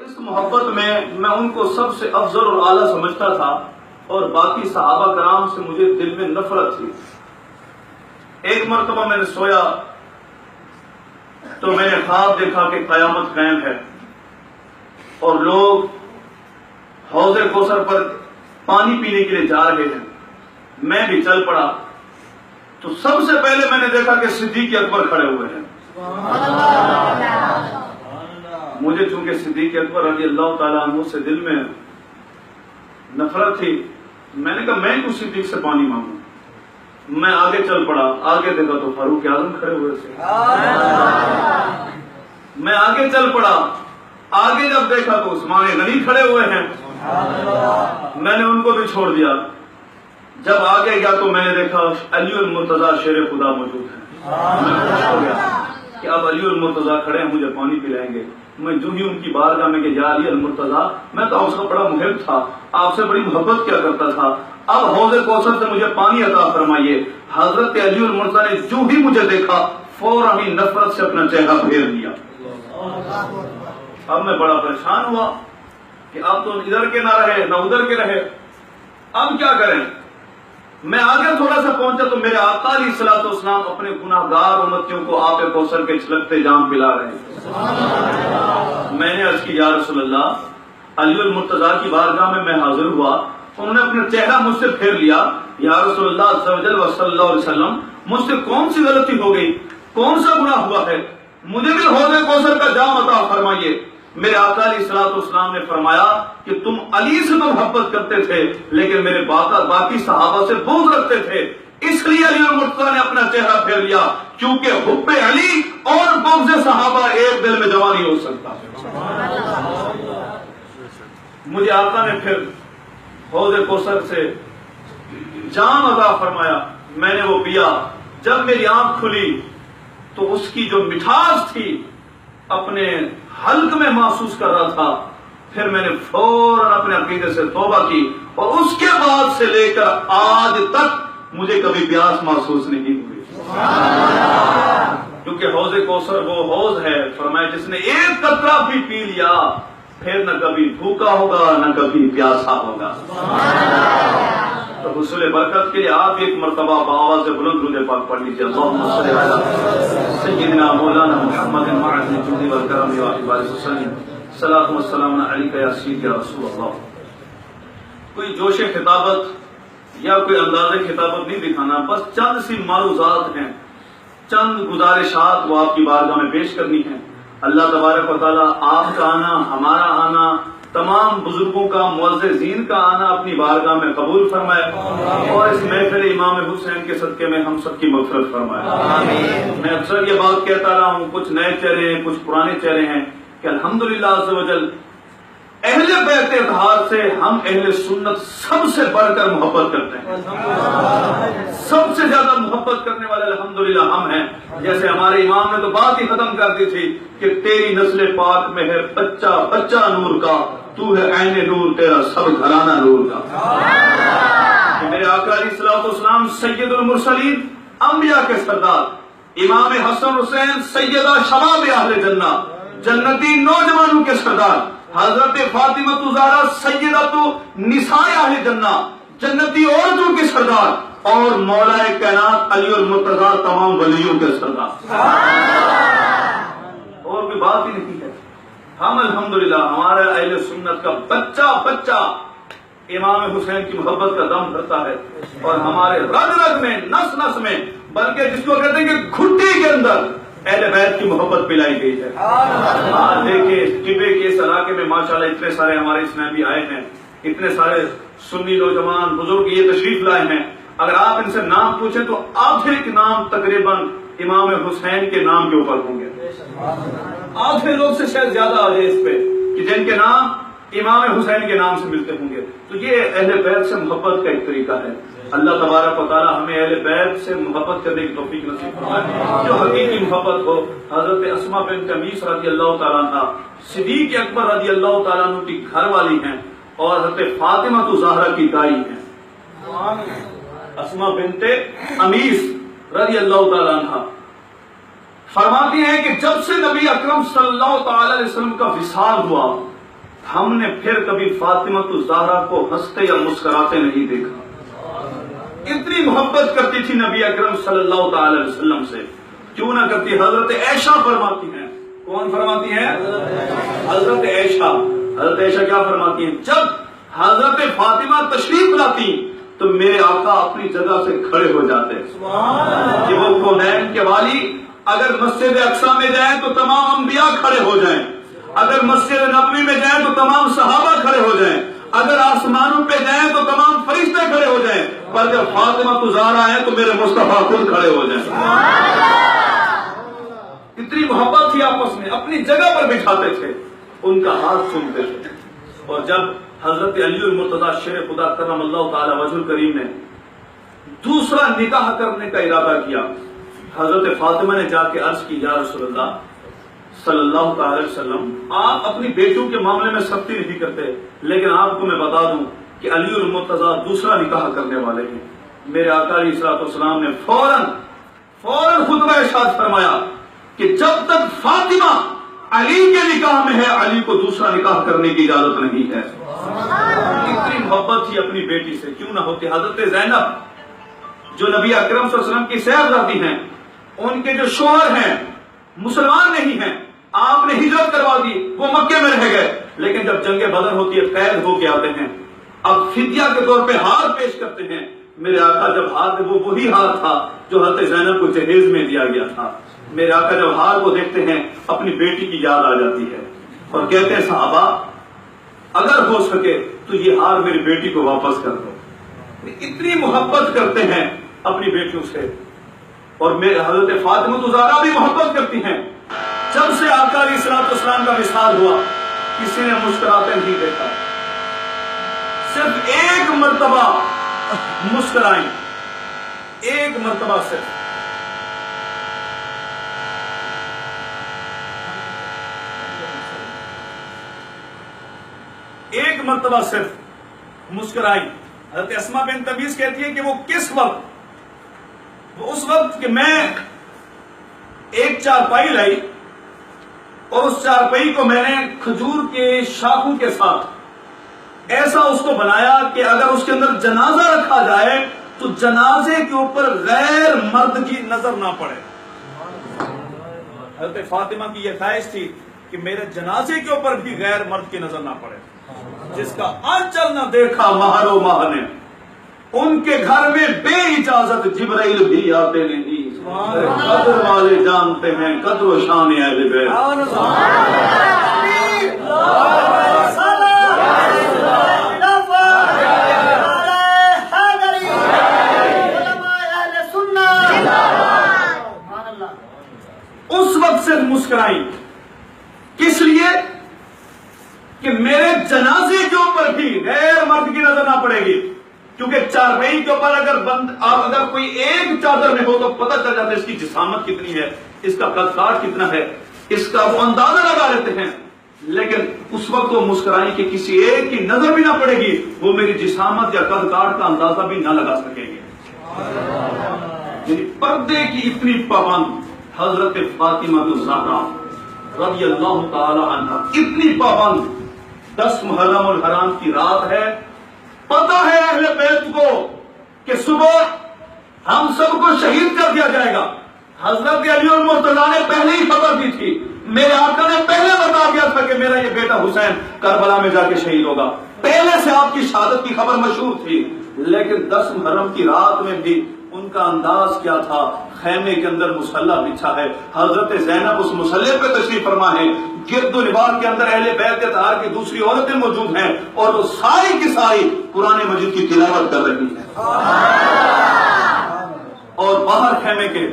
اس محبت میں میں ان کو سب سے افضل اور اعلیٰ سمجھتا تھا اور باقی صحابہ کرام سے مجھے دل میں نفرت تھی۔ ایک مرتبہ میں نے سویا تو میں نے خواب دیکھا کہ قیامت قائم ہے اور لوگ حوض کوثر پر پانی پینے کے لیے جا رہے ہیں۔ میں بھی چل پڑا تو سب سے پہلے میں نے دیکھا کہ صدیق اکبر کھڑے ہوئے ہیں۔ مجھے چونکہ صدیق اکبر رضی اللہ تعالیٰ عنہ سے دل میں نفرت تھی، میں نے کہا میں کیوں صدیق سے پانی مانگوں۔ میں آگے چل پڑا، آگے دیکھا تو فاروق اعظم کھڑے ہوئے تھے۔ میں آگے چل پڑا، آگے جب دیکھا تو عثمان غنی کھڑے ہوئے ہیں۔ میں نے ان کو بھی چھوڑ دیا۔ جب آگے گیا تو میں نے دیکھا علی المرتضیٰ شیر خدا موجود ہیں۔ میں خوش ہو گیا کہ اب علی المرتضیٰ کھڑے ہیں، مجھے پانی پلائیں گے۔ میں جو ہی ان کی بارگاہ میں کہ یا علی المرتضیٰ، میں تو آپ کا بڑا محب تھا، آپ سے بڑی محبت کیا کرتا تھا، اب حوض کوثر سے مجھے پانی عطا فرمائیے۔ حضرت علی المرتضیٰ نے جو ہی مجھے دیکھا فوراً ہی نفرت سے اپنا چہرہ پھیر لیا۔ اب میں بڑا پریشان ہوا کہ اب تو ادھر کے نہ رہے نہ ادھر کے رہے، اب کیا کریں۔ میں آگے تھوڑا سا پہنچا تو میرے آقا علیہ الصلوۃ والسلام اپنے گناہگار امتیوں کو آب کوثر کے چھلکتے جام پلا رہے ہیں۔ میں نے عرض کی یا رسول اللہ، علی المرتضیٰ کی بارگاہ میں حاضر ہوا، انہوں نے اپنا چہرہ مجھ سے پھیر لیا۔ یا رسول اللہ عز و جل صلی اللہ علیہ وسلم، مجھ سے کون سی غلطی ہو گئی، کون سا گناہ ہوا ہے، مجھے بھی حوض کوثر کا جام عطا فرمائیے۔ میرے آقا علیہ الصلوۃ والسلام نے فرمایا کہ تم علی سے تو محبت کرتے تھے لیکن میرے باقی صحابہ سے بغض رکھتے تھے، اس لیے علی المرتضیٰ نے اپنا چہرہ پھیر لیا، کیونکہ حب علی اور بغض صحابہ ایک دل میں جمع نہیں ہو سکتا۔ مجھے آقا نے پھر حوض کوثر سے جام عطا فرمایا، میں نے وہ پیا۔ جب میری آنکھ کھلی تو اس کی جو مٹھاس تھی اپنے حلق میں محسوس کر رہا تھا۔ پھر میں نے فوراً اپنے عقیدے سے توبہ کی اور اس کے بعد سے لے کر آج تک مجھے کبھی پیاس محسوس نہیں ہوئی، کیونکہ حوض کوثر وہ حوض ہے، فرمایا جس نے ایک قطرہ بھی پی لیا پھر نہ کبھی بھوکا ہوگا نہ کبھی پیاسا ہوگا۔ تو حصول برکت کے لیے آپ ایک مرتبہ بآواز بلند درود پاک پڑھ لیجیے۔ اللہم صلی علی سیدنا مولانا محمد معظم الجود والکرم وآلہ وسلم، صلاۃ و سلام علیک یا سید یا رسول اللہ۔ کوئی جوش خطابت یا کوئی انداز خطابت نہیں دکھانا، بس چند سی معروضات ہیں، چند گزارشات وہ آپ کی بارگاہ میں پیش کرنی ہے۔ اللہ تبارک و تعالیٰ آپ کا آنا، ہمارا آنا، تمام بزرگوں کا، معززین کا آنا اپنی بارگاہ میں قبول فرمائے اور اس محفل امام حسین کے صدقے میں ہم سب کی مغفرت فرمائے۔ میں اکثر یہ بات کہتا رہا ہوں، کچھ نئے چہرے ہیں کچھ پرانے چہرے ہیں، کہ الحمدللہ عز و جل اہل بیت اطہار سے ہم اہل سنت سب سے بڑھ کر محبت کرتے ہیں، سب سے زیادہ محبت کرنے والے الحمدللہ ہم ہیں۔ جیسے ہمارے امام نے تو بات ہی ختم کر دی تھی کہ تیری نسل پاک میں ہے بچہ بچہ نور کا، تو ہے عین نور، تیرا سب گھرانہ نور کا۔ کہ میرے آقا علیہ الصلوۃ والسلام سید المرسلین، انبیاء کے سردار، امام حسن حسین سیدہ شباب اہل جنہ، جنتی نوجوانوں کے سردار، حضرت فاطمہ زہرا سیدۃ نساء اہل جنہ، جنتی عورتوں کے سردار، اور مولا کائنات علی المرتضیٰ تمام ولیوں کے سردار۔ اور کوئی بات ہی نہیں ہے۔ ہم الحمدللہ ہمارے اہل سنت کا بچہ بچہ امام حسین کی محبت کا دم بھرتا ہے، اور ہمارے رگ رگ میں، نس نس میں، بلکہ جس کو کہتے ہیں کہ گھٹی کے اندر اہل بیت کی محبت پلائی گئی ہے۔ آج دیکھیں ٹبے کے اس علاقے میں ماشاءاللہ اتنے سارے ہمارے اسلامی آئے ہیں، اتنے سارے سنی نوجوان بزرگ یہ تشریف لائے ہیں، اگر آپ ان سے نام پوچھیں تو آدھے کے نام تقریباً امام حسین کے نام کے اوپر ہوں گے، آدھے لوگ سے شاید زیادہ آ جائے اس پہ کہ جن کے نام امام حسین کے نام سے ملتے ہوں گے۔ تو یہ اہل بیت سے محبت کا ایک طریقہ ہے۔ اللہ تبارک و تعالی ہمیں اہل بیت سے محبت کرنے کی توفیق نصیب فرمائے، جو حقیقی محبت ہو۔ حضرت اسماء بنت امیس رضی اللہ تعالیٰ عنہ صدیق اکبر رضی اللہ تعالیٰ عنہ کی گھر والی ہیں اور حضرت فاطمہ زہرا کی دائی ہیں، اسماء بنت امیس رضی اللہ تعالیٰ عنہ۔ فرماتی ہیں کہ جب سے نبی اکرم صلی اللہ تعالی علیہ وسلم کا وصال ہوا ہم نے پھر کبھی فاطمہ الزہرا کو ہنستے یا مسکراتے نہیں دیکھا. اتنی محبت کرتی تھی نبی اکرم صلی اللہ تعالی علیہ وسلم سے. کیوں نہ کرتی؟ حضرت عائشہ فرماتی ہیں. کون فرماتی ہیں؟ حضرت عائشہ. حضرت عائشہ کیا فرماتی ہیں؟ جب حضرت فاطمہ تشریف لاتی تو میرے آقا اپنی جگہ سے کھڑے ہو جاتے کہ وہ کونین کے والی اگر مسجد اقصی میں جائیں تو تمام انبیاء کھڑے ہو جائیں, اگر مسجد نبوی میں جائیں تو تمام صحابہ کھڑے ہو جائیں, اگر آسمانوں پہ جائیں تو تمام فرشتے کھڑے ہو جائیں, پر جب فاطمہ الزہرا آئے تو میرے مصطفیٰ خود کھڑے ہو جائیں. اتنی محبت تھی آپس میں, اپنی جگہ پر بٹھاتے تھے, ان کا ہاتھ چومتے تھے. اور جب حضرت علی المرتضی شیر خدا کرم اللہ تعالی وجہ الکریم نے دوسرا نکاح کرنے کا ارادہ کیا, حضرت فاطمہ نے جا کے عرض کی, یا رسول اللہ صلی اللہ تعالی وسلم, آپ اپنی بیٹوں کے معاملے میں سختی نہیں کرتے, لیکن آپ کو میں بتا دوں کہ علی المرتضی دوسرا نکاح کرنے والے ہیں. میرے آقا علیہ الصلوۃ والسلام نے فوراً خطبہ ارشاد فرمایا کہ جب تک فاطمہ علی کے نکاح میں ہے, علی کو دوسرا نکاح کرنے کی اجازت نہیں ہے. اتنی محبت تھی اپنی بیٹی سے. کیوں نہ ہوتی؟ حضرت زینب جو نبی اکرم صلی اللہ علیہ وسلم کی صاحبزادی ہیں, ان کے جو شوہر ہیں مسلمان نہیں ہیں, آپ نے ہجرت کروا دی, وہ مکے میں رہ گئے, لیکن جب جنگ بدر ہوتی ہے قید ہو کے آتے ہیں, اب فدیہ کے طور پہ ہار پیش کرتے ہیں. میرے آقا جب ہار, وہ وہی ہار تھا جو حضرت زینب کو جہیز میں دیا گیا تھا. میرے آقا جب ہار کو دیکھتے ہیں اپنی بیٹی کی یاد آ جاتی ہے اور کہتے ہیں صحابہ اگر ہو سکے تو یہ ہار میری بیٹی کو واپس کر دو. اتنی محبت کرتے ہیں اپنی بیٹیوں سے. اور میرے حضرت فاطمہ الزہرا بھی محبت کرتی ہیں. جب سے آقا علیہ الصلوۃ والسلام کا وصال ہوا کسی نے مسکراتے نہیں دیکھا, صرف ایک مرتبہ مسکرائیں, ایک مرتبہ صرف. ایک مرتبہ صرف مسکرائی. حضرت اسماء بنت تمیز کہتی ہے کہ وہ کس وقت, وہ اس وقت کہ میں ایک چارپائی لائی اور اس چارپائی کو میں نے کھجور کے شاخوں کے ساتھ ایسا اس کو بنایا کہ اگر اس کے اندر جنازہ رکھا جائے تو جنازے کے اوپر غیر مرد کی نظر نہ پڑے. حضرت فاطمہ کی یہ خواہش تھی کہ میرے جنازے کے اوپر بھی غیر مرد کی نظر نہ پڑے. جس کا آنچل نہ دیکھا مہر و ماہ نے, ان کے گھر میں بے اجازت جبرائیل بھی آتے نہیں. قدر والے جانتے ہیں قدر و شان اہل بیت. اس وقت سے مسکرائی, کس لیے کہ میرے جنازے کے اوپر بھی غیر مرد کی نظر نہ پڑے گی. کیونکہ چارپائی کے اوپر اگر کوئی ایک چادر میں ہو تو پتہ چل جاتا ہے اس کی جسامت کتنی ہے, اس کا قد کاٹ کتنا ہے, اس کا وہ اندازہ لگا لیتے ہیں. لیکن اس وقت وہ مسکرائی کہ کسی ایک کی نظر بھی نہ پڑے گی, وہ میری جسامت یا قد کاٹ کا اندازہ بھی نہ لگا سکیں گے. یعنی پردے کی اتنی پابند حضرت فاطمہ الزہرا رضی اللہ تعالی عنہا, اتنی پابند. 10 محرم الحرام کی رات ہے, پتہ ہے اہل بیت کو کہ صبح ہم سب کو شہید کر دیا جائے گا. حضرت علی المرتضی نے پہلے ہی خبر دی تھی, میرے آقا نے پہلے بتا دیا تھا کہ میرا یہ بیٹا حسین کربلا میں جا کے شہید ہوگا. پہلے سے آپ کی شہادت کی خبر مشہور تھی. لیکن 10 محرم کی رات میں بھی ان کا انداز کیا تھا, خیمے کے اندر مسلح بچھا ہے, حضرت زینب اس مسلح پہ تشریف فرما ہے, گرد و نواح کے اندر اہل بیت اطہار کی دوسری عورتیں موجود ہیں, اور وہ ساری کی ساری قرآن مجید کی تلاوت کر رہی ہیں. اور باہر خیمے کے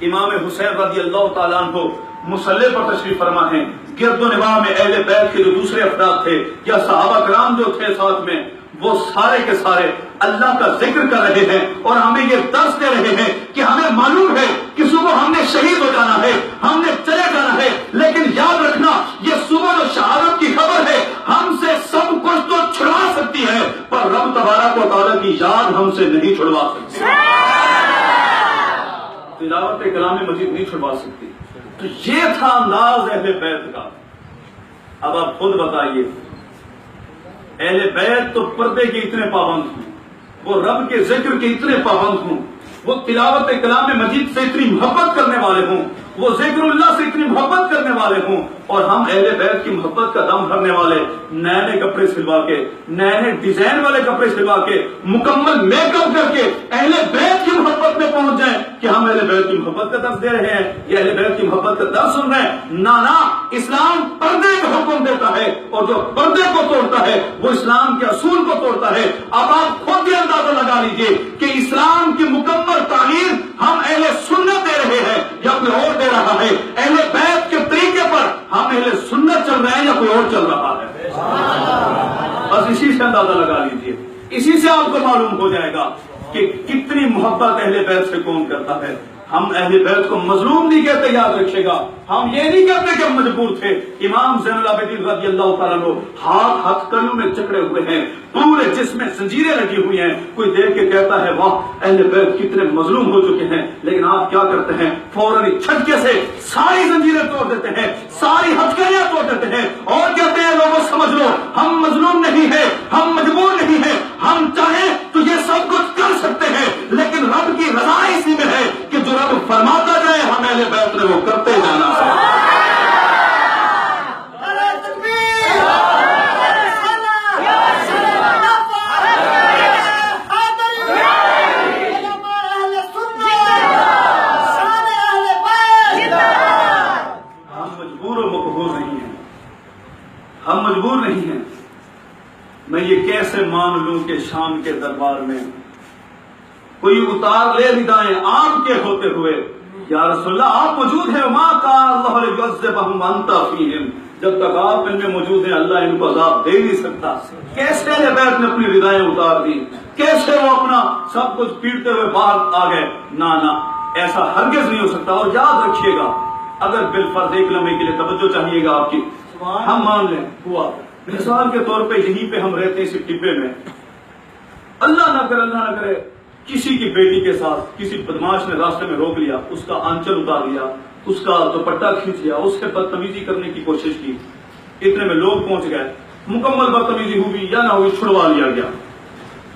امام حسین رضی اللہ تعالیٰ عنہ مسلح پر تشریف فرما ہے. گرد و نواح میں اہل بیت کے جو دوسرے افراد تھے یا صحابہ کرام جو تھے ساتھ میں, وہ سارے کے سارے اللہ کا ذکر کر رہے ہیں اور ہمیں یہ درس دے رہے ہیں کہ ہمیں معلوم ہے کہ صبح ہم نے شہید ہو جانا ہے, ہم نے چلے جانا ہے, لیکن یاد رکھنا یہ صبح جو شہادت کی خبر ہے ہم سے سب کچھ تو چھڑوا سکتی ہے, پر رب تبارک و تعالیٰ کی یاد ہم سے نہیں چھڑوا سکتی, تلاوت کلام مجید نہیں چھڑوا سکتی. تو یہ تھا انداز اہل بیت کا. اب آپ خود بتائیے اہل بیت تو پردے کے اتنے پابند ہوں، وہ رب کے ذکر کے اتنے پابند ہوں، وہ تلاوت کلام مجید سے اتنی محبت کرنے والے ہوں، وہ ذکر اللہ سے اتنی محبت کرنے والے ہوں، اور ہم اہل بیت کی محبت کا دم بھرنے والے نئے نئے کپڑے سلوا کے، نئے نئے ڈیزائن والے کپڑے سلوا کے، مکمل میک اپ کر کے اہل بیت کی محبت میں پہنچ جائیں کہ ہم اہل بیت کی محبت کا درس دے رہے ہیں یا اہل بیت کی محبت کا درس سن رہے ہیں۔ نانا، اسلام پردے کا حکم دیتا ہے، اور جو پردے کو توڑتا ہے وہ اسلام کے اصول کو توڑتا ہے۔ اب آپ خود ہی اندازہ لگا لیجئے کہ اسلام کی مکمل تعلیم ہم اہل سنت دے رہے ہیں یا کوئی اور دے رہا ہے؟ اہل بیت کے طریقے پر ہم اہل سنت چل رہے ہیں یا کوئی اور چل رہا ہے؟ بس اسی سے اندازہ لگا لیجئے، اسی سے آپ کو معلوم ہو جائے گا کہ کتنی محبت اہل بیت سے کون کرتا ہے۔ ہم اہل بیت کو مظلوم نہیں کہتے، یاد رکھیے گا، ہم یہ نہیں کہتے کہ ہم مجبور تھے۔ امام زین العابدین رضی اللہ تعالیٰ عنہ ہاتھ ہتھکڑیوں میں جکڑے ہوئے ہیں، پورے جسم میں زنجیریں لگی ہوئی ہیں، کوئی دیکھ کے کہتا ہے واہ اہل بیت کتنے مظلوم ہو چکے ہیں، لیکن آپ کیا کرتے ہیں؟ فوراً جھٹکے سے ساری زنجیریں توڑ دیتے ہیں، ساری ہتھکڑیاں توڑ دیتے ہیں، اور کہتے ہیں لوگوں سمجھ لو ہم مظلوم نہیں ہیں، ہم مجبور نہیں ہیں، ہم چاہیں تو یہ سب کچھ کر سکتے ہیں، لیکن رب کی رضا اسی میں ہے کہ جو رب فرماتا جائے ہم اہل بیت نے وہ کرتے جانا ہے۔ ہم مجبور نہیں ہیں۔ میں یہ کیسے مان لوں کہ شام کے دربار میں کوئی اتار لے ردائیں آپ کے ہوتے ہوئے، یا رسول اللہ آپ موجود ہیں، ما کان اللہ لیعذبہم وانت فیہم، جب تک آپ ان میں موجود ہیں اللہ ان کو عذاب دے نہیں سکتا۔ کیسے اہل بیت نے اپنی ردائیں اتار دی، کیسے وہ اپنا سب کچھ پیٹتے ہوئے باہر آ گئے؟ نہ ایسا ہرگز نہیں ہو سکتا۔ اور یاد رکھیے گا، اگر بالفرض ایک لمحے کے لیے توجہ چاہیے گا آپ کی، ہم مان لیں ہوا مثال کے طور پہ یہیں پہ ہم رہتے ہیں اسی ٹبے میں، اللہ نہ کرے کسی کی بیٹی کے ساتھ کسی بدماش نے راستے میں روک لیا، اس کا آنچل اتار لیا، اس کا دوپٹہ کھینچ لیا، اس سے بدتمیزی کرنے کی کوشش کی، اتنے میں لوگ پہنچ گئے، مکمل بدتمیزی ہوئی یا نہ ہوئی چھڑوا لیا گیا،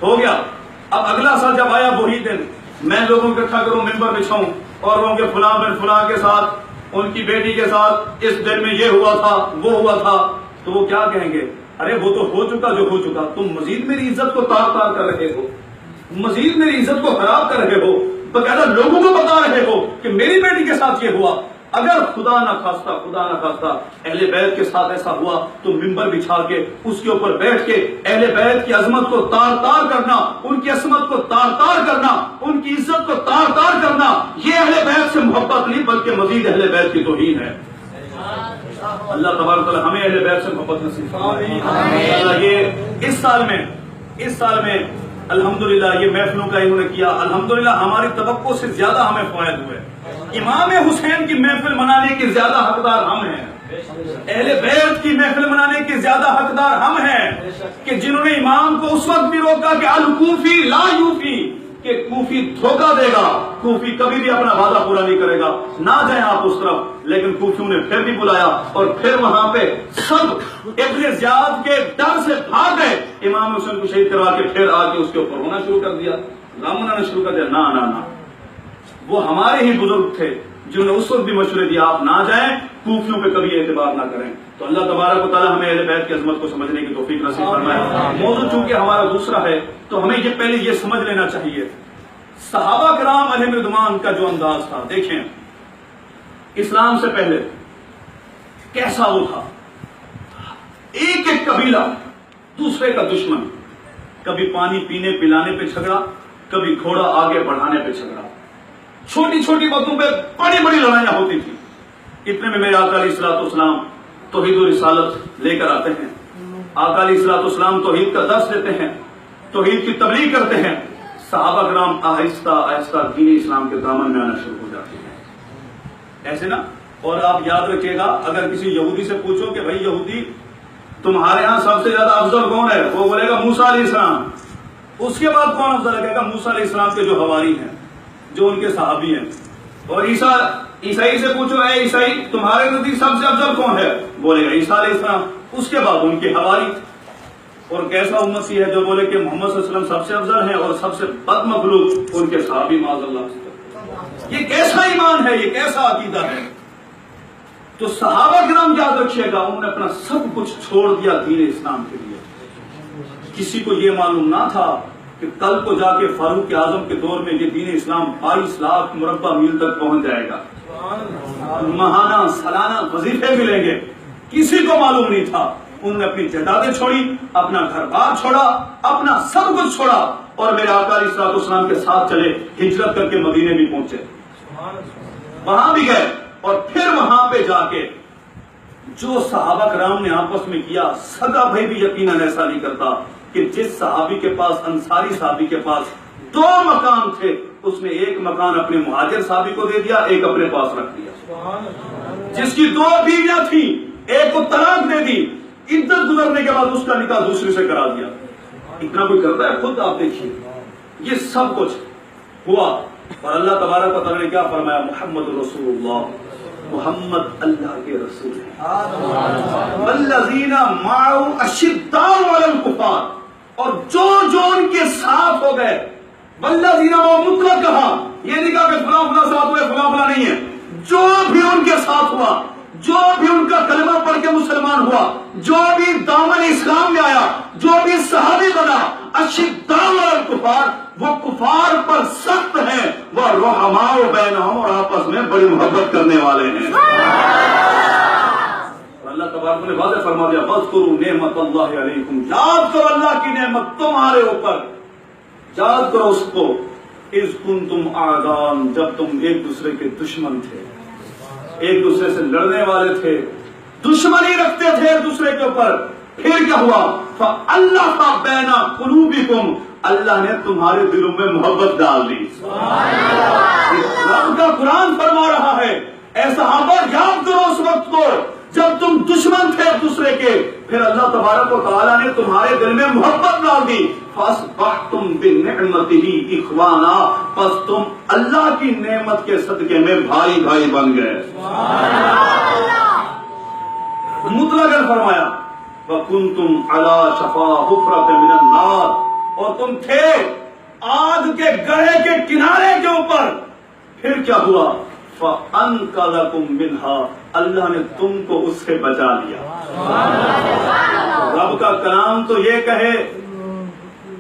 ہو گیا۔ اب اگلا سال جب آیا وہی دن، میں لوگوں کو اکٹھا کروں، ممبر بچھاؤں اور لوگوں کے فلاں بن فلاں کے ساتھ ان کی بیٹی کے ساتھ اس دن میں یہ ہوا تھا وہ ہوا تھا، تو وہ کیا کہیں گے؟ ارے وہ تو ہو چکا جو ہو چکا، تم مزید میری عزت کو تار تار کر رہے ہو، مزید میری عزت کو خراب کر رہے ہو، باقاعدہ لوگوں کو بتا رہے ہو کہ میری بیٹی کے ساتھ یہ ہوا۔ اگر خدا نہ خواستہ اہل بیت کے ساتھ ایسا ہوا تو ممبر بچھا کے اس کے اوپر بیٹھ کے اہل بیت کی عظمت کو تار تار کرنا، ان کی عصمت کو تار تار کرنا، ان کی عزت کو تار تار کرنا، یہ اہل بیت سے محبت نہیں بلکہ مزید اہل بیت کی توہین ہے۔ اللہ تبارک و تعالی ہمیں اہل بیت سے محبت نصیب فرمائے۔ اللہ یہ اس سال میں الحمدللہ یہ محفلوں کا انہوں نے کیا، الحمدللہ ہماری توقع سے زیادہ ہمیں فوائد ہوئے۔ امام حسین کی محفل منانے کے زیادہ حقدار ہم ہیں، اہل بیت کی محفل منانے کے زیادہ حقدار ہم ہیں، کہ جنہوں نے امام کو اس وقت بھی روکا کہ الکوفی لا یوفی، کہ کوفی دھوکہ دے گا، کوفی کبھی بھی اپنا وعدہ پورا نہیں کرے گا، نہ جائیں آپ اس طرف۔ لیکن کوفیوں نے پھر بھی بلایا اور پھر وہاں پہ سب ابن زیاد کے ڈر سے بھاگ گئے، امام حسین کو شہید کروا کے پھر آ کے اس کے اوپر رونا شروع کر دیا، غم منانا شروع کر دیا۔ نہ وہ ہمارے ہی بزرگ تھے جنہوں نے اس وقت بھی مشورے دیا آپ نہ جائیں، کوفیوں پہ کبھی اعتبار نہ کریں۔ تو اللہ تبارک و تعالی ہمیں اہل بیت کی عظمت کو سمجھنے کی توفیق نصیب فرمائے۔ موضوع چونکہ ہمارا دوسرا ہے تو ہمیں یہ پہلے یہ سمجھ لینا چاہیے صحابہ کرام علیہم رضوان کا جو انداز تھا، دیکھیں اسلام سے پہلے کیسا وہ تھا۔ ایک ایک قبیلہ دوسرے کا دشمن، کبھی پانی پینے پلانے پہ جھگڑا، کبھی گھوڑا آگے بڑھانے پہ جھگڑا، چھوٹی چھوٹی باتوں پہ بڑی بڑی لڑائیاں ہوتی تھی۔ اتنے میں میرے آقا علیہ الصلوۃ والسلام توحید و رسالت لے کر آتے ہیں، آقا علیہ الصلوۃ والسلام توحید کا درس دیتے ہیں، توحید کی تبلیغ کرتے ہیں، صحابہ کرام آہستہ آہستہ دین اسلام کے دامن میں آنا شروع ہو جاتے ہیں، ایسے نا۔ اور آپ یاد رکھیے گا، اگر کسی یہودی سے پوچھو کہ بھائی یہودی تمہارے ہاں سب سے زیادہ افضل کون ہے، وہ بولے گا موسیٰ علیہ السلام۔ اس کے بعد کون افضل ہے؟ کہے گا موسیٰ علیہ السلام کے جو حواری ہیں، جو ان کے صحابی ہیں۔ اور عیسائی سے پوچھو اے عیسائی تمہارے نزدیک سب سے افضل کون ہے، بولے گا عیسیٰ علیہ السلام۔ اس کے بعد ان کے حواری۔ اور کیسا امتی ہے جو بولے کہ محمد صلی اللہ علیہ وسلم سب سے افضل ہیں اور سب سے بد مخلوق ان کے صحابی معاذ اللہ. یہ کیسا ایمان ہے, یہ کیسا عقیدہ ہے؟ تو صحابہ کرام یاد رکھیے گا, انہوں نے اپنا سب کچھ چھوڑ دیا دین اسلام کے لیے. کسی کو یہ معلوم نہ تھا کہ کل کو جا کے فاروق اعظم کے دور میں یہ دین اسلام 22 لاکھ مربع میل تک پہنچ جائے گا, ماہانہ سالانہ وظیفے ملیں گے. کسی کو معلوم نہیں تھا. انہوں نے اپنی جائیدادیں چھوڑی, اپنا گھر بار چھوڑا, اپنا سب کچھ چھوڑا اور میرے آقا علیہ الصلوۃ والسلام کے ساتھ چلے, ہجرت کر کے مدینے بھی پہنچے, وہاں بھی گئے. اور پھر وہاں پہ جا کے جو صحابہ کرام نے آپس میں کیا, سگا بھائی بھی یقیناً ایسا نہیں کرتا کہ جس صحابی کے پاس, انصاری صحابی کے پاس 2 مکان تھے, اس نے ایک مکان اپنے مہاجر صحابی کو دے دیا, ایک اپنے پاس رکھ دیا. جس کی 2 بیویاں تھیں, ایک کو طلاق دے دی, عدت گزرنے کے بعد اس کا نکاح دوسری سے کرا دیا. اتنا کوئی کرتا ہے؟ خود آپ دیکھیے. یہ سب کچھ ہوا اور اللہ تبارک و تعالیٰ نے کیا فرمایا؟ محمد رسول اللہ, محمد اللہ کے رسول ہیں. والذین معه اشداء علی الکفار, اور جو ان کے ساتھ ہو گئے. والذین وہ مطلق کہا, یہ نہیں کہا کہ فلاں فلاں ساتھ ہوئے, فلاں فلاں نہیں ہے. جو بھی ان کے ساتھ ہوا, جو بھی ان کا کلمہ پڑھ کے مسلمان ہوا, جو بھی دامن اسلام میں آیا, جو بھی صحابی بنا, اشداء علی الکفار, وہ کفار پر سخت ہیں, وہ رحماء بینہم, اور آپس میں بڑی محبت کرنے والے ہیں. اللہ تبارک نے واضح فرما دیا, واذکروا نعمت اللہ علیکم, یاد کرو اللہ کی نعمت تمہارے اوپر, یاد کرو اس کو. اذ کنتم اعداء, جب تم ایک دوسرے کے دشمن تھے, ایک دوسرے سے لڑنے والے تھے, دشمنی رکھتے تھے ایک دوسرے کے اوپر. پھر کیا ہوا؟ فَأَلَّفَ بَيْنَ قُلُوبِكُمْ, اللہ نے تمہارے دلوں میں محبت ڈال دی. رب کا قرآن فرما رہا ہے, اے صحابہ یاد کرو اس وقت کو جب تم دشمن تھے ایک دوسرے کے, پھر اللہ تبارک و تعالیٰ نے تمہارے دل میں محبت ڈال دی. فَأَصْبَحْتُمْ بِنِعْمَتِهِ إِخْوَانًا, پس تم اللہ کی نعمت کے صدقے میں بھائی بھائی بن گئے. مطلقاً فرمایا وَكُنْتُمْ عَلَى شَفَا حُفْرَةٍ مِّنَ النَّارِ, اور تم تھے آگ کے گڑھے کے کنارے کے اوپر. پھر کیا ہوا؟ فَأَنْقَذَكُم مِّنْهَا, اللہ نے تم کو اس سے بچا لیا. رب کا کلام تو یہ کہے,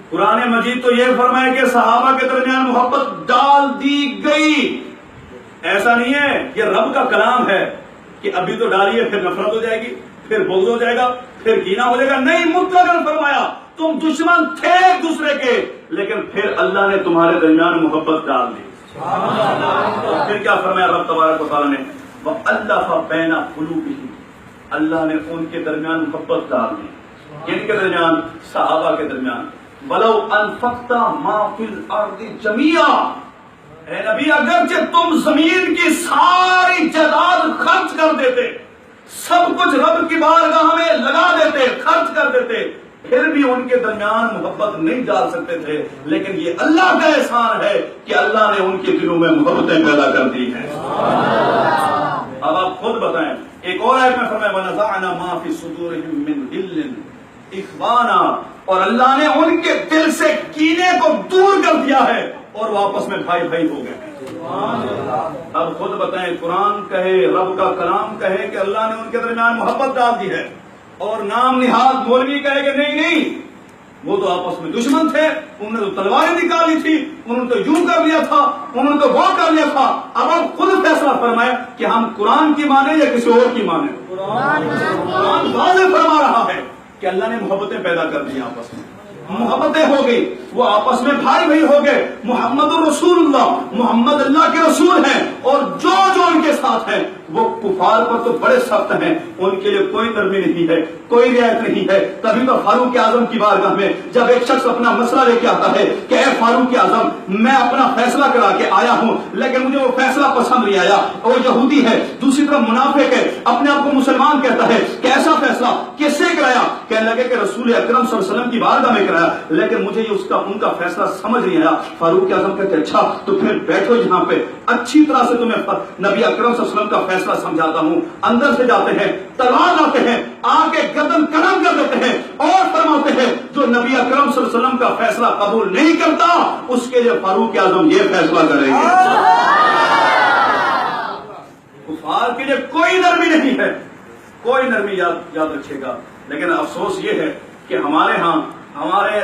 قرآن مجید تو یہ فرمائے کہ صحابہ کے درمیان محبت ڈال دی گئی. ایسا نہیں ہے, یہ رب کا کلام ہے کہ ابھی تو ڈالیے پھر نفرت ہو جائے گی, پھر بغض ہو جائے گا, پھر کینہ ہو جائے گا. نہیں, مطلقاً فرمایا تم دشمن تھے ایک دوسرے کے, لیکن پھر اللہ نے تمہارے درمیان محبت ڈال دی. پھر کیا فرمایا رب تبارک و تعالیٰ نے؟ وَأَلَّفَ بَيْنَ قُلُوبِهِمْ, اللہ نے ان کے درمیان محبت ڈال دی. کن کے درمیان؟ صحابہ کے درمیان. وَلَوْ أَنفَقْتَ مَا فِي الْأَرْضِ جَمِيعًا, اے نبی اگرچہ تم زمین کی ساری جائیداد خرچ کر دیتے, سب کچھ رب کی بارگاہ میں لگا دیتے, خرچ کر دیتے, پھر بھی ان کے درمیان محبت نہیں ڈال سکتے تھے. لیکن یہ اللہ کا احسان ہے کہ اللہ نے ان کے دلوں میں محبتیں پیدا کر دی ہیں. اب آپ خود بتائیں, ایک اور آیت میں فرمایا وَنَزَعْنَا مَا فِي صُدُورِهِم مِّن غِلٍّ إِخْوَانًا, اور اللہ نے ان کے دل سے کینے کو دور کر دیا ہے اور وہ آپس میں بھائی بھائی ہو گئے. اب خود بتائیں, قرآن کہے, رب کا کلام کہے کہ اللہ نے ان کے درمیان محبت ڈال دی ہے, اور نام نہاد مولوی کہے کہ نہیں نہیں, وہ تو آپس میں دشمن تھے, انہوں نے تو تلواریں نکالی تھی, انہوں نے تو یوں کر لیا تھا, انہوں نے تو وہ کر لیا تھا. اب آپ خود فیصلہ فرمائیں کہ ہم قرآن کی مانیں یا کسی اور کی مانیں. قرآن واضح فرما رہا ہے کہ اللہ نے محبتیں پیدا کر دی, آپس میں محبتیں ہو گئی, وہ آپس میں بھائی بھائی ہو گئے. محمد رسول اللہ, محمد اللہ کے رسول ہیں, اور جو ان کے ساتھ ہیں وہ کفار پر تو بڑے سخت ہیں, ان کے لیے کوئی نرمی نہیں ہے, کوئی رعایت نہیں ہے. تبھی تو فاروق اعظم کی بارگاہ میں جب ایک شخص اپنا مسئلہ لے کے آتا ہے کہ اے فاروق اعظم, میں اپنا فیصلہ کرا کے آیا ہوں, لیکن مجھے وہ فیصلہ پسند نہیں آیا, وہ یہودی ہے, دوسری طرف منافق ہے, اپنے آپ کو مسلمان کہتا ہے, کیسا فیصلہ, کس سے کرایا؟ کہنے لگے کہ رسول اکرم صلی اللہ علیہ وسلم کی بارگاہ میں کرایا, لیکن مجھے یہ ان کا فیصلہ سمجھ نہیں آیا. فاروق اعظم کہتے اچھا تو پھر بیٹھو یہاں پہ, اچھی طرح سے تمہیں نبی اکرم صلی اللہ علیہ وسلم کا فیصلہ سمجھاتا ہوں. اندر سے جاتے ہیں, تلوار لاتے ہیں, آ کے گردن قلم کر دیتے ہیں اور فرماتے ہیں کا فیصلہ قبول نہیں کرتا اس کے لیے فاروق اعظم یہ فیصلہ کریں گے. کفار کے لیے کوئی نرمی نہیں ہے, کوئی نرمی یاد رکھیے گا. لیکن افسوس یہ ہے کہ ہمارے ہاں ہمارے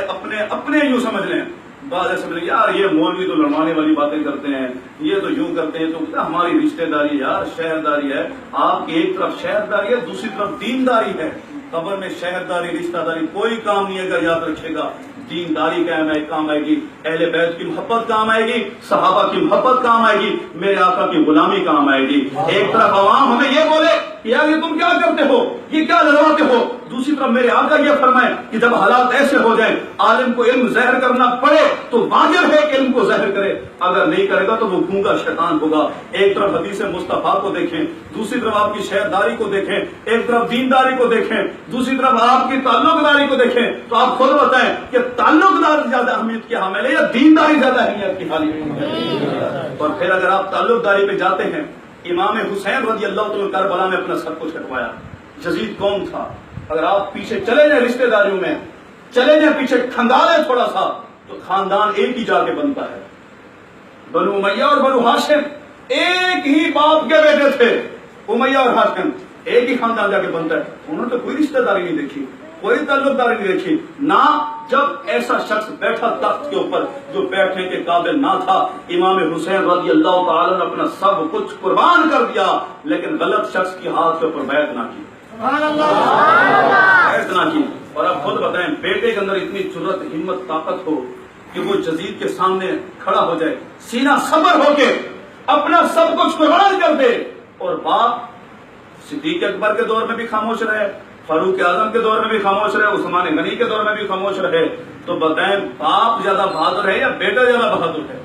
اپنے یوں سمجھ لیں, بعض ایسے ملے یار یہ مولوی تو لڑوانے والی باتیں کرتے ہیں, یہ تو یوں کرتے ہیں, تو ہماری رشتہ داری یار شہرداری ہے. آپ کی ایک طرف شہرداری ہے, دوسری طرف دینداری ہے. قبر میں شہرداری رشتہ داری کوئی کام نہیں ہے. اگر یاد رکھے گا دینداری کام آئے گی, اہل بیت کی محبت کام آئے گی, صحابہ کی محبت کام آئے گی, میرے آقا کی غلامی کام آئے گی. ایک طرف عوام ہمیں یہ بولے یار یہ تم کیا کرتے ہو, یہ کیا لڑواتے ہو, دوسری طرف میرے آقا یہ فرمائے کہ جب حالات ایسے ہو جائیں عالم کو علم ظاہر کرنا پڑے تو واجب ہے کہ علم کو ظاہر کرے, اگر نہیں کرے گا تو وہ گونگا شیطان ہوگا. ایک طرف حدیث مصطفیٰ کو دیکھیں, دوسری طرف آپ کی شہرداری کو دیکھیں, ایک طرف دینداری کو دیکھیں, دوسری طرف آپ کی تعلق داری کو دیکھیں, تو آپ خود بتائیں کہ تعلق داری زیادہ اہمیت کی حامل ہے یا دینداری زیادہ اہمیت کی حامل ہے. اور پھر اگر آپ تعلق داری پہ جاتے ہیں, امام حسین رضی اللہ تعالیٰ کربلا میں اپنا سب کچھ کٹوایا. یزید کون تھا؟ اگر آپ پیچھے چلے جائیں رشتہ داریوں میں, چلے جائیں پیچھے کھنگالے تھوڑا سا, تو خاندان ایک ہی جا کے بنتا ہے. بنو امیہ اور بنو ہاشم ایک ہی باپ کے بیٹے تھے. امیہ اور ہاشم ایک ہی خاندان جا کے بنتا ہے. انہوں نے تو کوئی رشتہ داری نہیں دیکھی, کوئی تعلق داری نہیں دیکھی. نہ جب ایسا شخص بیٹھا تخت کے اوپر جو بیٹھنے کے قابل نہ تھا, امام حسین رضی اللہ تعالی نے اپنا سب کچھ قربان کر دیا, لیکن غلط شخص کی ہاتھ کے اوپر بیعت نہ کی. بیعت نہ کی. اور اب خود بتائیں, بیٹے کے اندر اتنی جرأت, ہمت, طاقت ہو کہ وہ یزید کے سامنے کھڑا ہو جائے, سینہ صبر ہو کے اپنا سب کچھ قربان کر دے, اور باپ صدیق اکبر کے دور میں بھی خاموش رہے, فاروق اعظم کے دور میں بھی خاموش رہے, عثمان غنی کے دور میں بھی خاموش رہے, تو بتائیں باپ زیادہ بہادر ہے یا بیٹا زیادہ بہادر ہے؟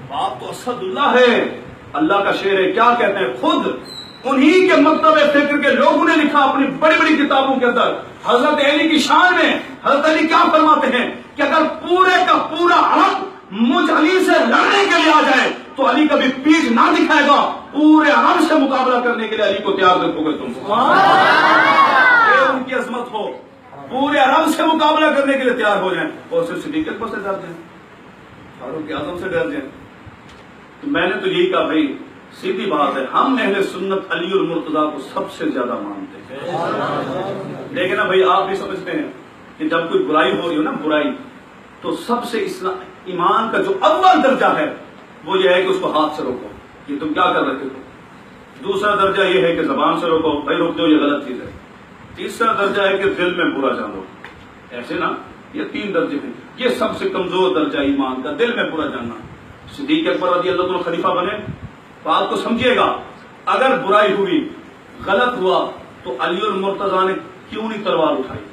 باپ تو اسد اللہ ہے. اللہ کا شعر ہے, کیا کہتے ہیں, خود انہی کے مکتب فکر کے لوگوں نے لکھا اپنی بڑی بڑی کتابوں کے اندر. حضرت علی کی شان میں حضرت علی کیا فرماتے ہیں کہ اگر پورے کا پورا عرب مجھ علی سے لڑنے کے لیے آ جائے تو علی کبھی پیٹھ نہ دکھائے گا, پورے عرب سے مقابلہ کرنے کے لیے علی کو تیار رکھو گے تم. ان کی عظمت ہو, پورے عرب سے مقابلہ کرنے کے لیے تیار ہو جائیں, اور صرف صدیق اکبر سے ڈر جائیں, فاروق اعظم سے ڈر جائیں. تو میں نے تو یہی کہا بھائی سیدھی بات ہے, ہم اہل سنت علی اور مرتضیٰ کو سب سے زیادہ مانتے ہیں. لیکن نا بھائی آپ بھی سمجھتے ہیں کہ جب کوئی برائی ہو رہی ہو نا, برائی, تو سب سے ایمان کا جو اول درجہ ہے وہ یہ ہے کہ اس کو ہاتھ سے روکو, یہ تم کیا کر رہے ہو. دوسرا درجہ یہ ہے کہ زبان سے روکو, بھائی روک دو یہ غلط چیز ہے. تیسرا درجہ ہے کہ دل میں برا جانو. ایسے نا یہ 3 درجے ہیں. یہ سب سے کمزور درجہ ایمان کا, دل میں برا جاننا. صدیق اکبر رضی اللہ عنہ خلیفہ بنے, بات کو سمجھیے گا, اگر برائی ہوئی, غلط ہوا, تو علی اور مرتضیٰ نے کیوں نہیں تلوار اٹھائی,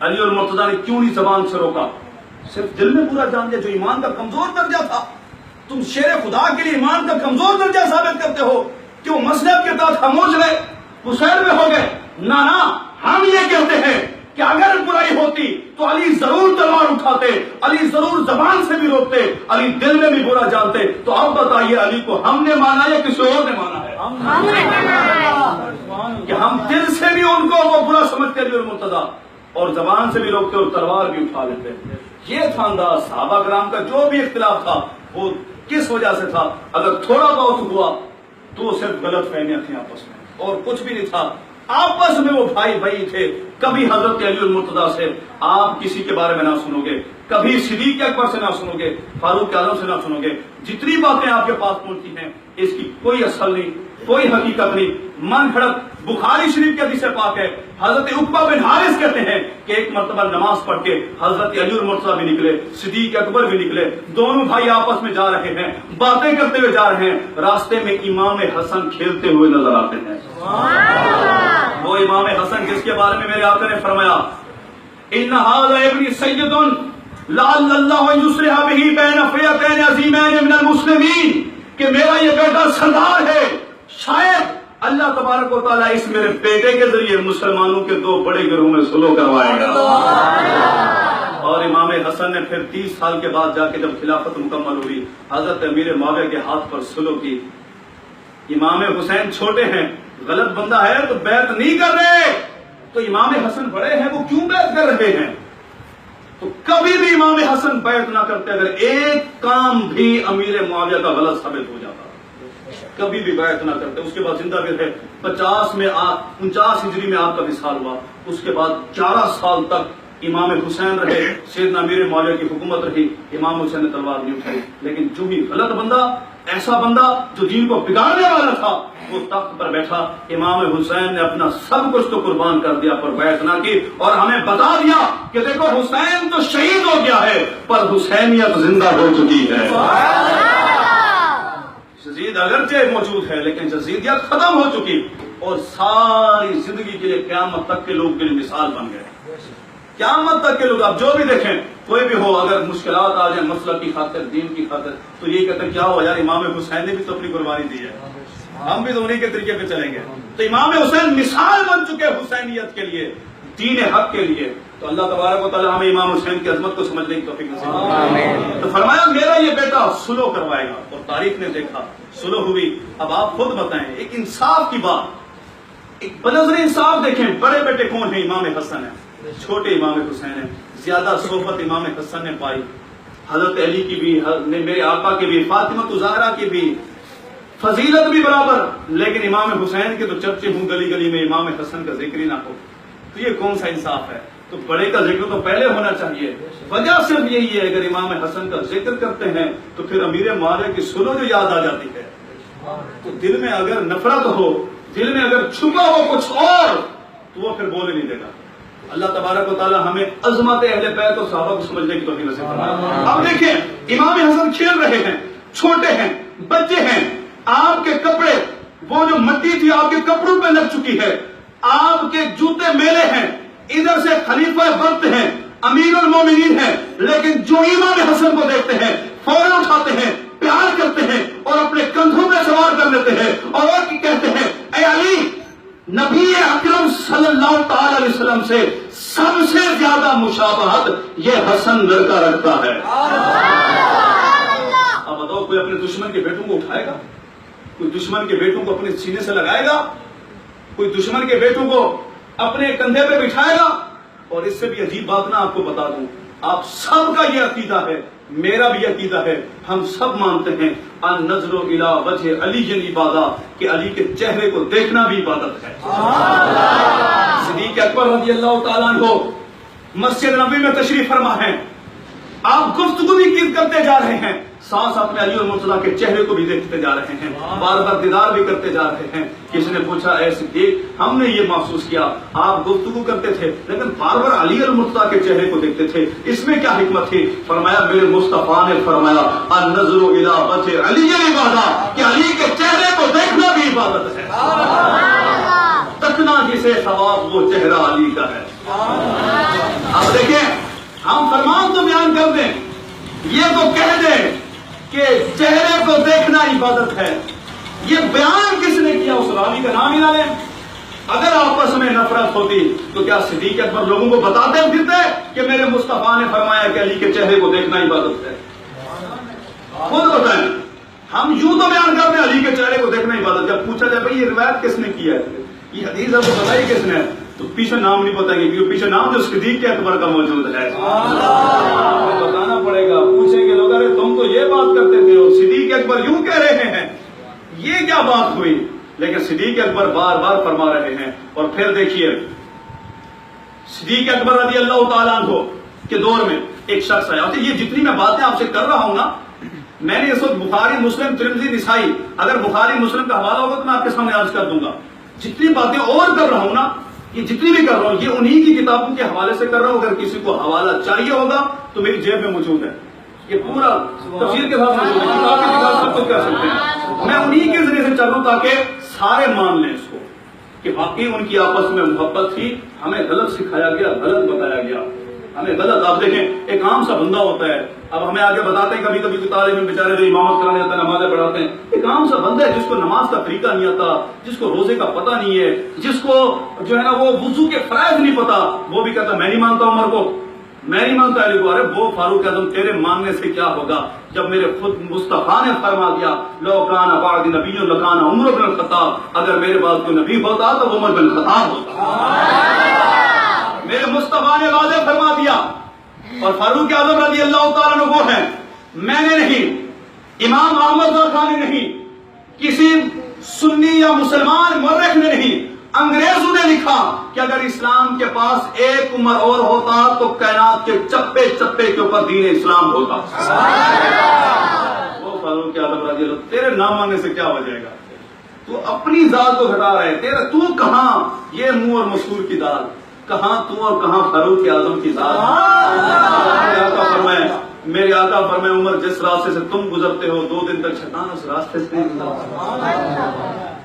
علی اور مرتضیٰ نے کیوں نہیں زبان سے روکا, صرف دل میں برا جان لیا جو ایمان کا کمزور درجہ تھا. تم شیر خدا کے لیے ایمان کا کمزور درجہ ثابت کرتے ہو, کیوں مسلک کے تحت خاموش رہے, حسین میں ہو گئے. نہ ہم یہ کہتے ہیں کہ اگر برائی ہوتی تو علی ضرور تلوار اٹھاتے, علی ضرور زبان سے بھی روکتے, علی دل میں بھی برا جانتے. تو اب بتائیے علی کو ہم نے مانا یا کسی اور نے مانا ہے؟ کہ ہم دل سے بھی ان کو وہ برا سمجھتے علی اور مرتضیٰ, اور زبان سے بھی روکتے اور تلوار بھی اٹھا لیتے. یہ تھا انداز صحابہ کرام کا. جو بھی اختلاف تھا وہ کس وجہ سے تھا؟ اگر تھوڑا بہت ہوا تو صرف غلط فہمیاں تھیں آپس میں, اور کچھ بھی نہیں تھا. آپس میں وہ بھائی بھائی تھے. کبھی حضرت علی المرتضیٰ سے آپ کسی کے بارے میں نہ سنو گے, کبھی صدیق اکبر سے نہ سنو گے, فاروق اعظم سے نہ سنو گے. جتنی باتیں آپ کے پاس پہنچتی ہیں اس کی کوئی اصل نہیں, کوئی حقیقت نہیں, من گھڑت. بخاری شریف کے حدیث پاک ہے, حضرت عقبہ بن حارث کہتے ہیں کہ ایک مرتبہ نماز پڑھ کے حضرت علی اور مرتضیٰ بھی نکلے, صدیق اکبر بھی نکلے. دونوں بھائی آپس میں جا رہے ہیں, باتیں کرتے ہوئے جا رہے ہیں. راستے میں امام حسن کھیلتے ہوئے نظر آتے ہیں. وہ امام حسن جس کے بارے میں میرے آقا نے فرمایا ان ھذا ابنی سید لعل اللہ یصلح بہ بین فئتین عظیمین من المسلمین, کہ میرا یہ بیٹا سردار ہے, شاید اللہ تبارک و تعالیٰ اس میرے بیٹے کے ذریعے مسلمانوں کے 2 بڑے گروہوں میں صلح کروائے گا. اور امام حسن نے پھر 30 سال کے بعد جا کے جب خلافت مکمل ہوئی, حضرت امیر معاویہ کے ہاتھ پر صلح کی. امام حسین چھوٹے ہیں, غلط بندہ ہے تو بیعت نہیں کر رہے, تو امام حسن بڑے ہیں وہ کیوں بیعت کر رہے ہیں؟ تو کبھی بھی امام حسن بیعت نہ کرتے اگر ایک کام بھی امیر معاویہ کا غلط ثابت ہو جاتا، کبھی بھی بیعت نہ کرتے. اس کے بعد زندہ بھی رہے. 49 ہجری میں آپ کا وصال ہوا. اس کے بعد 11 سال تک امام حسین رہے. سیدنا امیر معاویہ کی حکومت رہی. امام حسین نے تلوار نہیں اٹھائی. لیکن جو ہی غلط بندہ، ایسا بندہ جو دین کو بگاڑنے والا تھا، وہ تخت پر بیٹھا. امام حسین نے اپنا سب کچھ تو قربان کر دیا پر بیعت نہ کی، اور ہمیں بتا دیا کہ دیکھو حسین تو شہید ہو گیا ہے پر حسینیت زندہ ہو چکی ہے. یزید اگرچہ موجود ہے لیکن یزیدیت ختم ہو چکی، اور ساری زندگی کے لیے قیامت تک کے لوگ کے لیے مثال بن گئے. قیامت تک کے لوگ آپ جو بھی دیکھیں، کوئی بھی ہو، اگر مشکلات آ جائیں مسلک کی خاطر، دین کی خاطر، تو یہ کہتے ہیں کیا ہوا یار، امام حسین نے بھی تو اپنی قربانی دی ہے، ہم بھی تو انہی کے طریقے پہ چلیں گے. تو امام حسین مثال بن چکے حسینیت کے لیے، دین حق کے لیے. تو اللہ تبارک و تعالی ہمیں امام حسین کی عظمت کو سمجھنے کی توفیق نصیب فرمائے. تو فرمایا میرا یہ بیٹا سلو کروائے گا، اور تاریخ نے دیکھا سلو ہوئی. اب آپ خود بتائیں، ایک انصاف کی بات، ایک بنظر انصاف دیکھیں. بڑے بیٹے کون ہیں؟ امام حسن ہیں، چھوٹے امام حسین ہیں. زیادہ صحبت امام حسن نے پائی، حضرت علی کی بھی، میرے آقا کی بھی، فاطمہ زہرا کی بھی، فضیلت بھی برابر. لیکن امام حسین کے تو چرچے ہوں گلی گلی میں، امام حسن کا ذکر ہی نہ ہو. تو یہ کون سا انصاف ہے؟ تو بڑے کا ذکر تو پہلے ہونا چاہیے. وجہ صرف یہی ہے، اگر امام حسن کا ذکر کرتے ہیں تو پھر امیر معاویہ کی سلو جو یاد آ جاتی ہے. تو دل میں اگر نفرت ہو، دل میں اگر چھپا ہو کچھ اور، تو وہ پھر بولے نہیں دے گا. اللہ تبارک و تعالی ہمیں عظمت اہل بیت اور صحابہ کو سمجھنے کی توفیق نصیب فرمائے. اب دیکھیں امام حسن کھیل رہے ہیں، چھوٹے ہیں، بچے ہیں. آپ کے کپڑے، وہ جو مٹی تھی آپ کے کپڑوں پہ لگ چکی ہے، آپ کے جوتے میلے ہیں. ادھر سے خلیفہ وقت ہیں، امیر المومنین ہیں، لیکن جو امام حسن کو دیکھتے ہیں فوراً اٹھاتے ہیں، پیار کرتے ہیں اور اپنے کندھوں میں سوار کر لیتے ہیں اور کہتے ہیں اے علی، نبی اکرم صلی اللہ تعالی علیہ وسلم سے سب سے زیادہ مشابہت یہ حسن لڑکا رکھتا ہے. اب بتاؤ، کوئی اپنے دشمن کے بیٹوں کو اٹھائے گا؟ کوئی دشمن کے بیٹوں کو اپنے سینے سے لگائے گا؟ کوئی دشمن کے بیٹوں کو اپنے کندھے پہ بٹھائے گا؟ اور اس سے بھی عجیب بات نہ آپ کو بتا دوں، آپ سب کا یہ عقیدہ ہے، میرا بھی عقیدہ ہے، ہم سب مانتے ہیں النظر الی وجہ علی عبادت، کہ علی کے چہرے کو دیکھنا بھی عبادت ہے. صدیق اکبر رضی اللہ تعالیٰ عنہ مسجد نبوی میں تشریف فرما ہے. آپ گفتگو بھی کرتے جا رہے ہیں، ساتھ ساتھ میں علی اور مرتضیٰ کے چہرے کو بھی دیکھتے جا رہے ہیں، بار بار دیدار بھی کرتے جا رہے ہیں. کسی نے پوچھا اے صدیق، ہم نے یہ محسوس کیا آپ گفتگو کرتے تھے لیکن بار بار علی اور مرتضیٰ کے چہرے کو دیکھتے تھے، اس میں کیا حکمت تھی؟ فرمایا میرے مصطفیٰ نے فرمایا النظر الی وجہ علی عبادت، کہ علی کے چہرے کو دیکھنا بھی عبادت ہے. تکنا جسے ثواب وہ چہرہ علی کا ہے. اب دیکھیں، ہم فرمان تو بیان کر دیں، یہ تو کہہ دیں کہ چہرے کو دیکھنا عبادت ہے. یہ بیان کس نے کیا؟ اس راوی کا نام ہی نہ لیں. اگر آپس میں نفرت ہوتی تو کیا صدیق اکبر لوگوں کو بتاتے پھرتے کہ میرے مصطفیٰ نے فرمایا کہ علی کے چہرے کو دیکھنا عبادت ہے؟ خود بتائیں. ہم یوں تو بیان کرتے ہیں علی کے چہرے کو دیکھنا عبادت. جب پوچھا جائے بھائی یہ روایت کس نے کی ہے، یہ حدیث آپ کو بتائی کس نے، تو پیچھے نام نہیں بتائیں گے، کیونکہ پیچھے نام جو صدیق اکبر کا موجود ہے. بتانا پڑے گا. پوچھیں گے لوگ ارے تم تو یہ بات کرتے تھے اور صدیق اکبر یوں کہہ رہے ہیں، یہ کیا بات ہوئی؟ لیکن صدیق اکبر بار بار فرما رہے ہیں. اور پھر دیکھیے صدیق اکبر رضی اللہ تعالیٰ عنہ کے دور میں ایک شخص آیا. یہ جتنی میں باتیں آپ سے کر رہا ہوں نا، میں نے اس وقت بخاری، مسلم، ترمذی، نسائی، اگر بخاری مسلم کا حوالہ ہوگا تو میں آپ کے سامنے عرض کر دوں گا. جتنی باتیں اور کر رہا ہوں نا، یہ جتنی بھی کر رہا ہوں یہ انہی کی کتابوں کے حوالے سے کر رہا ہوں. اگر کسی کو حوالہ چاہیے ہوگا تو میری جیب میں موجود ہے، یہ پورا تفسیر کے ساتھ موجود ہے، کتاب کے ساتھ سب کچھ کر سکتے ہیں. میں انہی کے ذریعے سے چل رہا ہوں تاکہ سارے مان لیں اس کو کہ واقعی ان کی آپس میں محبت تھی. ہمیں غلط سکھایا گیا، غلط بتایا گیا، ہمیں غلط. آپ دیکھیں ایک عام سا بندہ ہوتا ہے، اب ہمیں آگے بتاتے ہیں کبھی کبھی طالب علم بیچارے جو امامت کرانے آتا ہے، نمازیں پڑھاتے ہیں، ایک عام سا بندہ ہے جس کو نماز کا طریقہ نہیں آتا، جس کو روزے کا پتہ نہیں ہے، جس کو جو ہے نا وہ وضو کے فرائض نہیں پتا، وہ بھی کہتا میں نہیں مانتا عمر کو، میں نہیں مانتا علی کو. ارے وہ فاروق اعظم تیرے ماننے سے کیا ہوگا جب میرے خود مصطفیٰ نے فرما دیا لو کان بعد نبی لکان عمر بن الخطاب، اگر میرے بعد کوئی نبی ہوتا تو عمر بن الخطاب ہوتا. میرے مصطفیٰ نے واضح فرما دیا اور فاروق اعظم رضی اللہ تعالیٰ عنہ وہ ہیں، میں نے نہیں، امام احمد خان نے نہیں، کسی سنی یا مسلمان مورخ نے نہیں، انگریزوں نے لکھا کہ اگر اسلام کے پاس ایک عمر اور ہوتا تو کائنات کے چپے چپے کے اوپر دین اسلام ہوتا۔ وہ فاروق اعظم رضی اللہ، تیرے نام ماننے سے کیا ہو جائے گا؟ تو اپنی ذات کو گھٹا رہے، تیرا تو کہاں یہ منہ اور مسور کی دال، کہاں تو اور کہاں فاروق اعظم کی ذات؟ میرے آقا فرمائے عمر جس راستے سے تم گزرتے ہو 2 دن تک شیطان اس راستے سے نہیں گزرتا۔